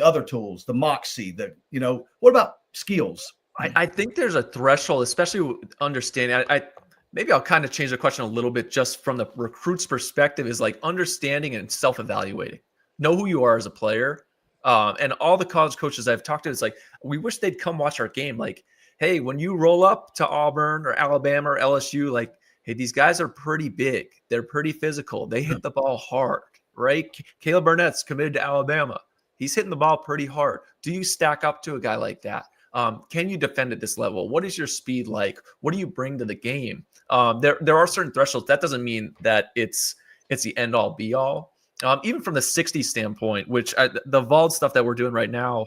other tools, the Moxie, what about skills? I think there's a threshold, especially understanding. Maybe I'll kind of change the question a little bit just from the recruit's perspective, is like understanding and self-evaluating. Know who you are as a player. And all the college coaches I've talked to, it's like, we wish they'd come watch our game. Like, hey, when you roll up to Auburn or Alabama or LSU, like, hey, these guys are pretty big. They're pretty physical. They hit the ball hard, right? Caleb Burnett's committed to Alabama. He's hitting the ball pretty hard. Do you stack up to a guy like that? Can you defend at this level? What is your speed like? What do you bring to the game? There are certain thresholds. That doesn't mean that it's the end all be all. Even from the 60 standpoint, which the vault stuff that we're doing right now,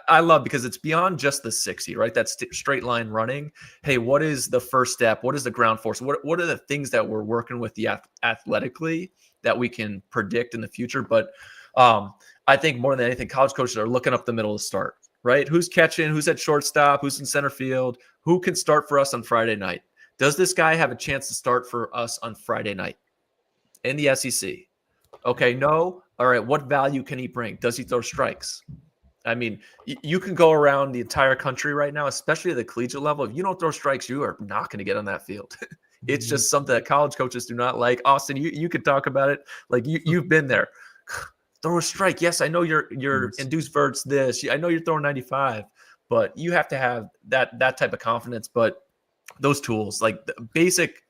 I love, because it's beyond just the 60, right? That's straight line running. Hey, what is the first step? What is the ground force? What are the things that we're working with athletically that we can predict in the future? But I think more than anything, college coaches are looking up the middle to start, right? Who's catching? Who's at shortstop? Who's in center field? Who can start for us on Friday night? Does this guy have a chance to start for us on Friday night in the SEC? Okay, no. All right, what value can he bring? Does he throw strikes? I mean, you can go around the entire country right now, especially at the collegiate level. If you don't throw strikes, you are not going to get on that field. It's just something that college coaches do not like. Austin, you could talk about it. Like you've been there. Throw a strike. Yes, I know your induced verts this. I know you're throwing 95, but you have to have that type of confidence. But those tools, like the basic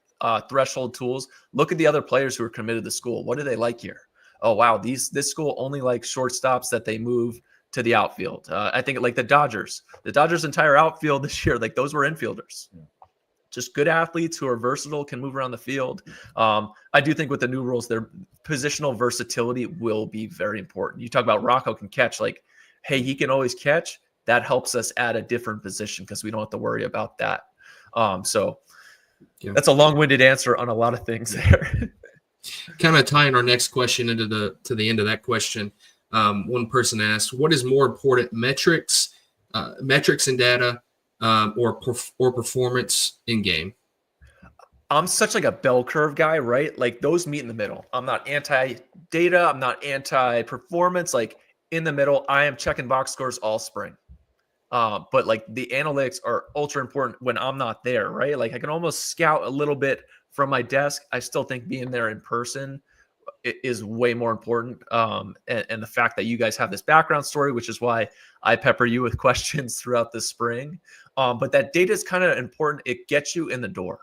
threshold tools, look at the other players who are committed to school. What do they like here? Oh, wow, this school only likes shortstops that they move to the outfield. I think like the Dodgers entire outfield this year, like those were infielders. Just good athletes who are versatile, can move around the field. I do think with the new rules, their positional versatility will be very important. You talk about Rocco can catch, like, hey, he can always catch. That helps us add a different position because we don't have to worry about that. So that's a long-winded answer on a lot of things there. Kind of tying our next question into the end of that question. One person asked, what is more important, metrics and data, or performance in game? I'm such like a bell curve guy, right? Like those meet in the middle. I'm not anti-data. I'm not anti-performance. Like in the middle, I am checking box scores all spring. But like the analytics are ultra important when I'm not there, right? Like I can almost scout a little bit from my desk. I still think being there in person is way more important. And the fact that you guys have this background story, which is why I pepper you with questions throughout the spring. But that data is kind of important. It gets you in the door,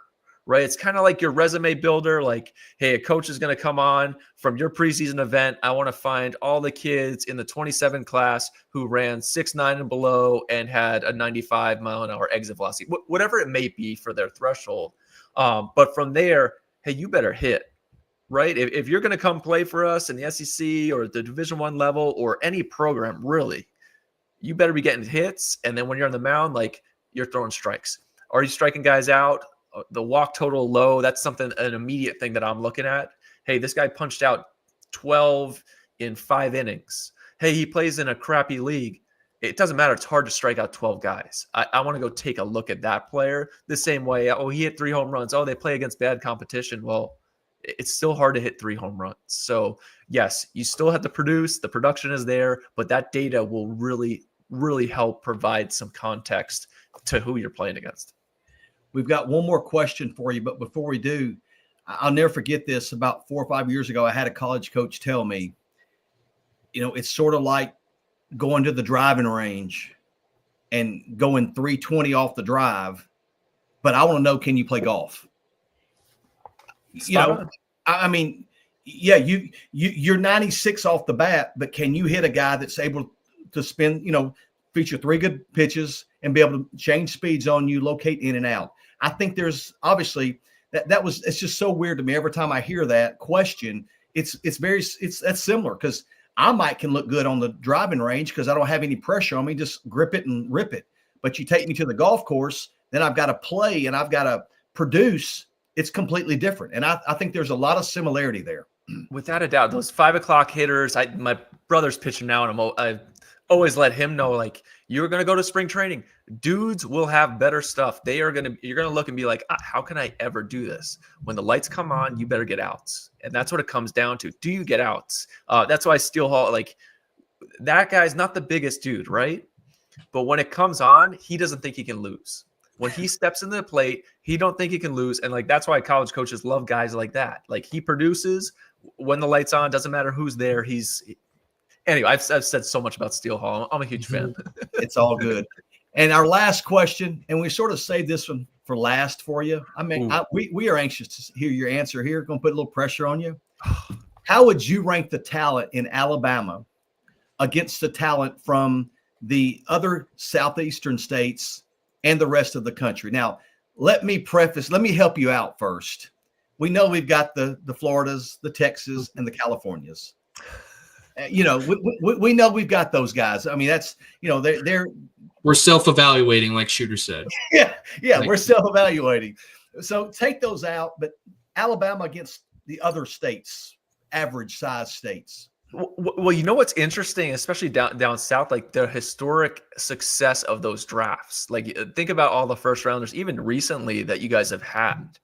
right? It's kind of like your resume builder. Like, hey, a coach is going to come on from your preseason event. I want to find all the kids in the 27 class who ran 6'9" and below and had a 95-mile-an-hour exit velocity, whatever it may be for their threshold. But from there, hey, you better hit. Right. If you're going to come play for us in the SEC or the Division I level or any program, really, you better be getting hits. And then when you're on the mound, like you're throwing strikes. Are you striking guys out? The walk total low. That's an immediate thing that I'm looking at. Hey, this guy punched out 12 in 5 innings. Hey, he plays in a crappy league. It doesn't matter. It's hard to strike out 12 guys. I want to go take a look at that player the same way. Oh, he hit 3 home runs. Oh, they play against bad competition. Well, it's still hard to hit 3 home runs. So yes, you still have to produce. The production is there, but that data will really, really help provide some context to who you're playing against. We've got one more question for you, but before we do, I'll never forget this. About 4 or 5 years ago, I had a college coach tell me, it's sort of like going to the driving range and going 320 off the drive, but I want to know, can you play golf? I mean, yeah, you're 96 off the bat, but can you hit a guy that's able to spin, feature 3 good pitches and be able to change speeds on you, locate in and out? I think there's obviously it's just so weird to me. Every time I hear that question, that's similar because I can look good on the driving range because I don't have any pressure on me, just grip it and rip it. But you take me to the golf course, then I've got to play and I've got to produce. It's completely different. And I think there's a lot of similarity there. Without a doubt, those 5 o'clock hitters, my brother's pitching now, and I always let him know, like, you're going to go to spring training. Dudes will have better stuff. You're going to look and be like, how can I ever do this? When the lights come on, you better get outs. And that's what it comes down to. Do you get outs? That's why Steel Hall, like, that guy's not the biggest dude, right? But when it comes on, he doesn't think he can lose. When he steps into the plate, he don't think he can lose. And like, that's why college coaches love guys like that. Like he produces when the light's on, doesn't matter who's there. Anyway, I've said so much about Steel Hall. I'm a huge fan. It's all good. And our last question, and we sort of saved this one for last for you. I mean, we are anxious to hear your answer here. Going to put a little pressure on you. How would you rank the talent in Alabama against the talent from the other southeastern states and the rest of the country? Now, let me help you out first. We know we've got the Floridas, the Texas, and the Californias. We know we've got those guys. I mean, that's, we're self-evaluating, like Shooter said. Yeah, we're self-evaluating. So take those out, but Alabama against the other states, average size states. Well, you know what's interesting, especially down south, like the historic success of those drafts. Like think about all the first rounders, even recently that you guys have had.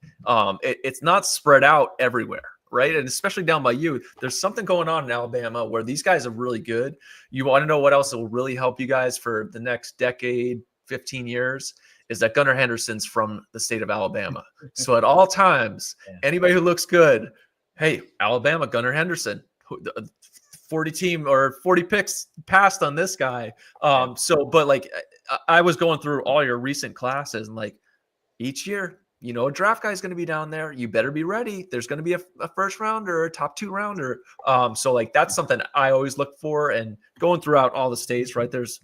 It's not spread out everywhere, right? And especially down by you, there's something going on in Alabama where these guys are really good. You want to know what else will really help you guys for the next decade, 15 years? Is that Gunnar Henderson's from the state of Alabama. So at all times, anybody who looks good, hey, Alabama, Gunnar Henderson. 40 team or 40 picks passed on this guy. But like I was going through all your recent classes and like each year, a draft guy is going to be down there. You better be ready. There's going to be a first rounder, a top 2 rounder. So like that's something I always look for. And going throughout all the states, right, there's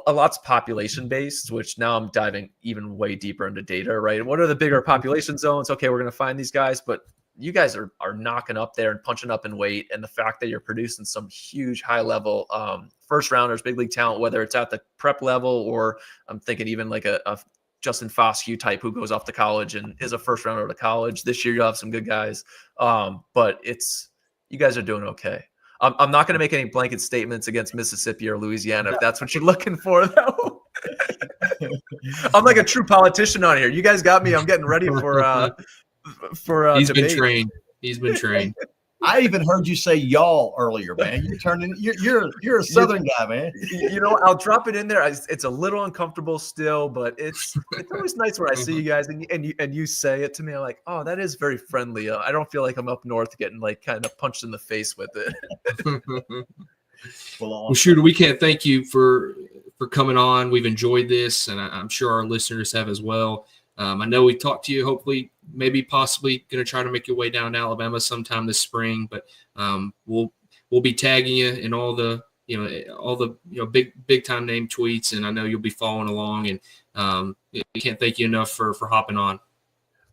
a lot's population based, which now I'm diving even way deeper into data, right? What are the bigger population zones? Okay, we're going to find these guys, but you guys are knocking up there and punching up in weight. And the fact that you're producing some huge high level first rounders, big league talent, whether it's at the prep level or I'm thinking even like a Justin Foscue type who goes off to college and is a first rounder to college. This year you'll have some good guys. But you guys are doing okay. I'm not going to make any blanket statements against Mississippi or Louisiana if that's what you're looking for, though. I'm like a true politician on here. You guys got me. I'm getting ready for He's been debate. trained. He's been trained. I even heard you say y'all earlier, man. You're a Southern guy, man. You know, I'll drop it in there. It's a little uncomfortable still, but it's always nice when I see you guys and you say it to me. I'm like, oh, that is very friendly. I don't feel like I'm up north getting like kind of punched in the face with it. Well, Shooter, we can't thank you for coming on. We've enjoyed this, and I'm sure our listeners have as well. I know we talked to you. Hopefully, maybe possibly going to try to make your way down to Alabama sometime this spring. But we'll be tagging you in all the big time name tweets, and I know you'll be following along. And we can't thank you enough for hopping on.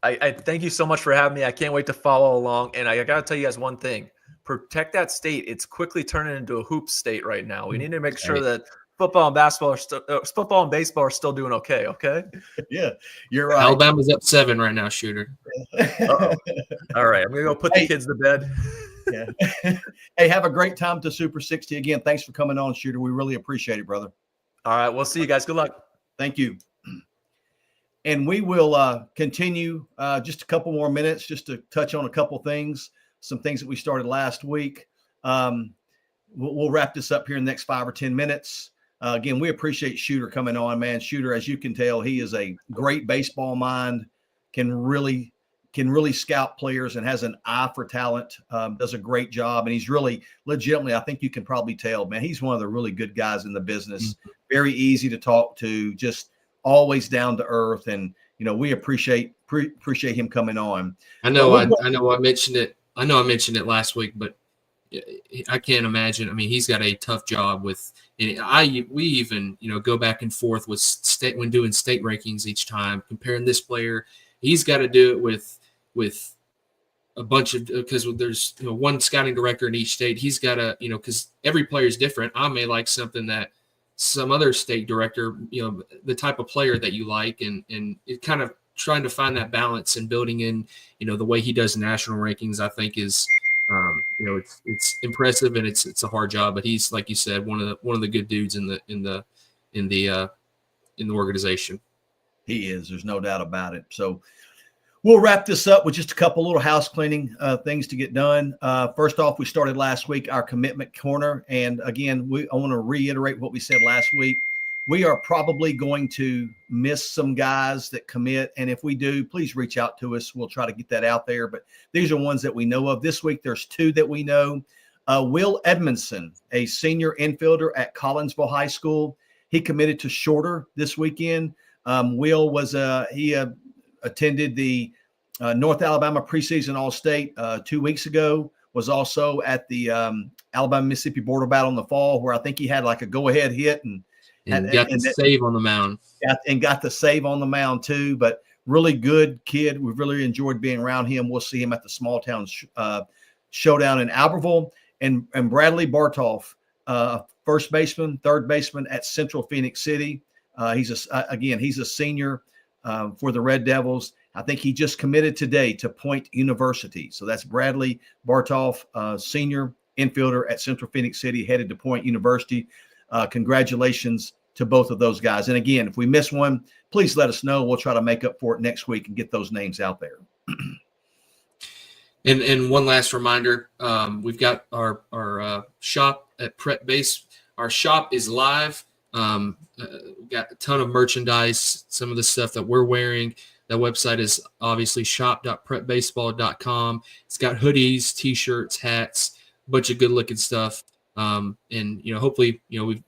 I thank you so much for having me. I can't wait to follow along. And I got to tell you guys one thing: protect that state. It's quickly turning into a hoop state right now. We need to make sure that football and football and baseball are still doing okay. Okay. Yeah, you're right. Alabama's up 7 right now, Shooter. All right, I'm gonna go put the kids to bed. Yeah. Hey, have a great time to Super 60 again. Thanks for coming on, Shooter. We really appreciate it, brother. All right, we'll see you guys. Good luck. Thank you. And we will continue just a couple more minutes just to touch on a couple things, some things that we started last week. We'll wrap this up here in the next 5 or 10 minutes. Again, we appreciate Shooter coming on, man. Shooter, as you can tell, he is a great baseball mind, can really scout players and has an eye for talent, does a great job. And he's really legitimately, I think you can probably tell, man, he's one of the really good guys in the business. Mm-hmm. Very easy to talk to, just always down to earth. And, you know, we appreciate him coming on. I know I mentioned it. I know I mentioned it last week, but I can't imagine. I mean, he's got a tough job with. We even go back and forth with state when doing state rankings each time, comparing this player. He's got to do it with a bunch of because there's one scouting director in each state. He's got to because every player is different. I may like something that some other state director, the type of player that you like, and it kind of trying to find that balance and building in the way he does national rankings. I think is. It's impressive and it's a hard job, but he's, like you said, one of the good dudes in the organization. He is. There's no doubt about it. So we'll wrap this up with just a couple little house cleaning things to get done. First off, we started last week our commitment corner, and again, I want to reiterate what we said last week. We are probably going to miss some guys that commit. And if we do, please reach out to us. We'll try to get that out there. But these are ones that we know of. This week, there's 2 that we know. Will Edmondson, a senior infielder at Collinsville High School. He committed to Shorter this weekend. Will was he attended the North Alabama preseason All-State 2 weeks ago, was also at the Alabama-Mississippi border battle in the fall, where I think he had like a go-ahead hit and got the save on the mound. Got the save on the mound too, but really good kid. We've really enjoyed being around him. We'll see him at the small town showdown in Albertville. And Bradley Bartoff, first baseman, third baseman at Central Phoenix City. He's a senior for the Red Devils. I think he just committed today to Point University. So that's Bradley Bartoff, senior infielder at Central Phoenix City, headed to Point University. Congratulations to both of those guys. And again, if we miss one, please let us know. We'll try to make up for it next week and get those names out there. And one last reminder, we've got our shop at Prep Base. Our shop is live. We've got a ton of merchandise, some of the stuff that we're wearing. That website is obviously shop.prepbaseball.com. It's got hoodies, T-shirts, hats, a bunch of good-looking stuff. And hopefully,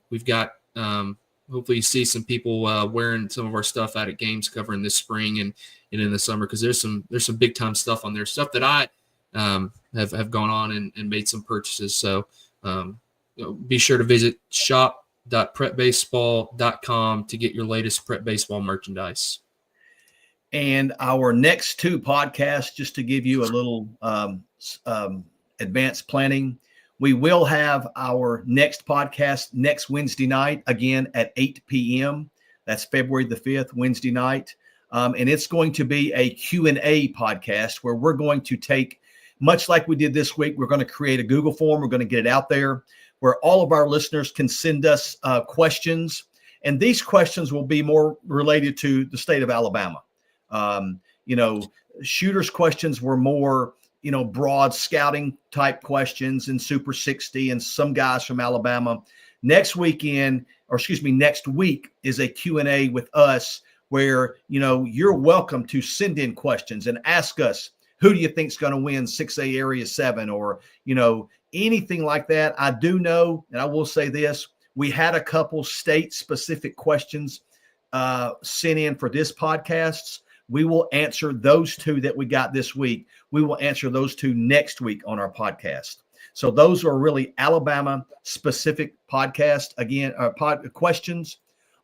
we've got hopefully you see some people wearing some of our stuff out at games covering this spring and in the summer, because there's some big time stuff on there, stuff that I have gone on and made some purchases. So be sure to visit shop.prepbaseball.com to get your latest prep baseball merchandise. And our next 2 podcasts, just to give you a little advanced planning. We will have our next podcast next Wednesday night, again at 8 p.m. That's February the 5th, Wednesday night. And it's going to be a Q&A podcast where we're going to take, much like we did this week, we're going to create a Google form. We're going to get it out there where all of our listeners can send us questions. And these questions will be more related to the state of Alabama. Shooters questions were more, broad scouting type questions and Super 60 and some guys from Alabama. Next week is a Q&A with us where, you're welcome to send in questions and ask us, who do you think is going to win 6A Area 7 or, anything like that. I do know, and I will say this, we had a couple state-specific questions sent in for this podcast. We will answer those two that we got this week. We will answer those two next week on our podcast. So those are really Alabama-specific podcast. Again, questions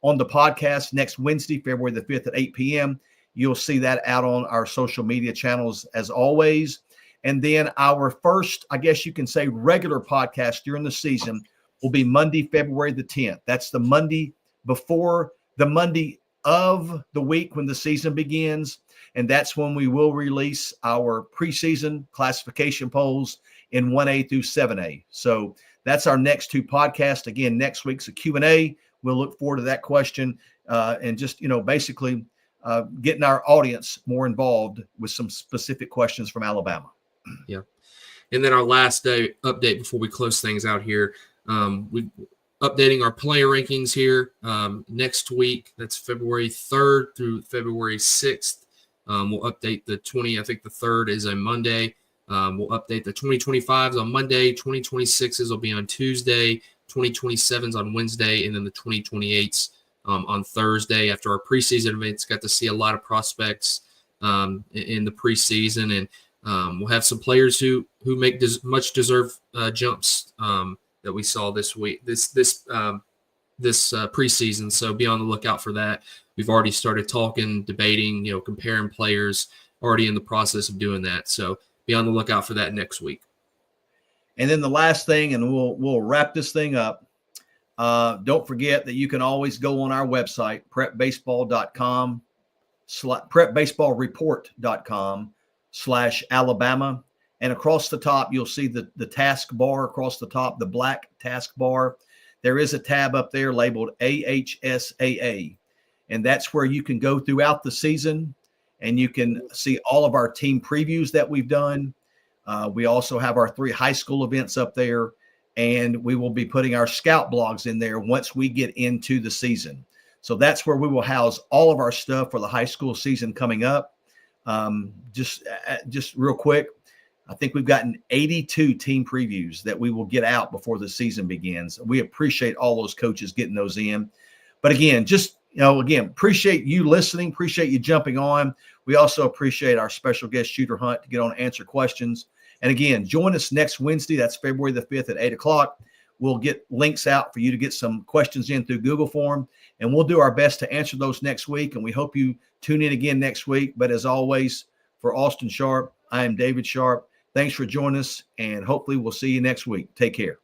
on the podcast next Wednesday, February the 5th at 8 p.m. You'll see that out on our social media channels as always. And then our first, I guess you can say, regular podcast during the season will be Monday, February the 10th. That's the Monday before the Monday of the week when the season begins. And that's when we will release our preseason classification polls in 1A through 7A. So that's our next two podcasts. Again, next week's a Q&A. We'll look forward to that question and just, basically getting our audience more involved with some specific questions from Alabama. Yeah. And then our last day update before we close things out here, we're updating our player rankings here next week. That's February 3rd through February 6th. We'll update the 20. I think the 3rd is a Monday. We'll update the 2025s on Monday. 2026s will be on Tuesday. 2027s on Wednesday. And then the 2028s on Thursday. After our preseason events, got to see a lot of prospects in the preseason. And we'll have some players who make much deserved jumps that we saw this week, this preseason. So be on the lookout for that. We've already started talking, debating, comparing players. Already in the process of doing that. So be on the lookout for that next week. And then the last thing, and we'll wrap this thing up. Don't forget that you can always go on our website, prepbaseball.com, prepbaseballreport.com/Alabama. And across the top, you'll see the task bar across the top, the black task bar. There is a tab up there labeled AHSAA. And that's where you can go throughout the season and you can see all of our team previews that we've done. We also have our 3 high school events up there, and we will be putting our scout blogs in there once we get into the season. So that's where we will house all of our stuff for the high school season coming up. Just real quick, I think we've gotten 82 team previews that we will get out before the season begins. We appreciate all those coaches getting those in. But again, appreciate you listening, appreciate you jumping on. We also appreciate our special guest, Shooter Hunt, to get on and answer questions. And again, join us next Wednesday. That's February the 5th at 8 o'clock. We'll get links out for you to get some questions in through Google Form, and we'll do our best to answer those next week. And we hope you tune in again next week. But as always, for Austin Sharp, I am David Sharp. Thanks for joining us, and hopefully we'll see you next week. Take care.